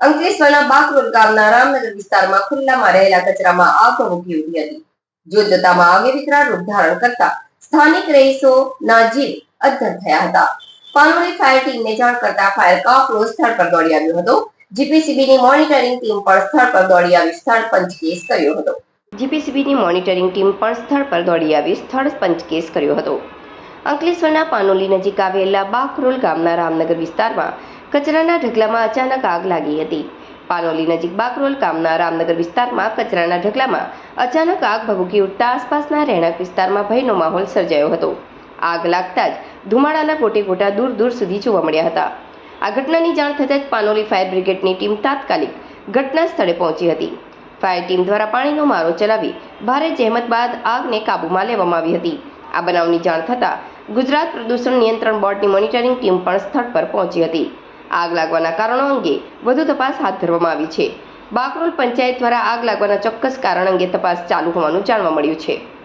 અંકલેશ્વરના બાકરોલ ગામના રામનગર વિસ્તારમાં ખુલ્લામાં રહેલા કચરામાં આગ ભભૂકી ઉઠી હતી. જોત જોતામાં આગે વિકરાળ રૂપ ધારણ કરતા સ્થાનિક રહીશોના જીવ અદ્ધર થયા હતા. પાનોલી ફાયર ટીમને જાણ કરતા ફાયર કાફલો સ્થળ પર દોડી આવ્યો હતો. જીપીસીબીની મોનિટરિંગ ટીમ પણ સ્થળ પર દોડી આવી સ્થળ પંચકેસ કર્યો હતો. અંકલેશ્વરના પાનોલી નજીક આવેલા બાકરોલ ગામના રામનગર વિસ્તારમાં કચરાના ઢગલામાં અચાનક આગ લાગી હતી. પાનોલી નજીક બાકરોલ ગામના રામનગર વિસ્તારમાં કચરાના ઢગલામાં અચાનક આગ ભભૂકી ઉઠતા આસપાસના રહેણાંક વિસ્તારમાં ભયનો માહોલ સર્જાયો હતો. આગ લાગતા જ ધુમાડાના ગોટે ગોટા દૂર દૂર સુધી જોવા મળ્યા હતા. આ ઘટનાની જાણ થતાં જ પાનોલી ફાયર બ્રિગેડની ટીમ તાત્કાલિક ઘટના સ્થળે પહોંચી હતી. ફાયર ટીમ દ્વારા પાણીનો મારો ચલાવી ભારે જહેમત બાદ આગને કાબૂમાં લેવામાં આવી હતી. આ બનાવની જાણ થતાં ગુજરાત પ્રદૂષણ નિયંત્રણ બોર્ડની મોનિટરિંગ ટીમ પણ સ્થળ પર પહોંચી હતી. આગ લાગવાના કારણો અંગે વધુ તપાસ હાથ ધરવામાં આવી છે. બાકરોલ પંચાયત દ્વારા આગ લાગવાના ચોક્કસ કારણ અંગે તપાસ ચાલુ હોવાનું જાણવા મળ્યું છે.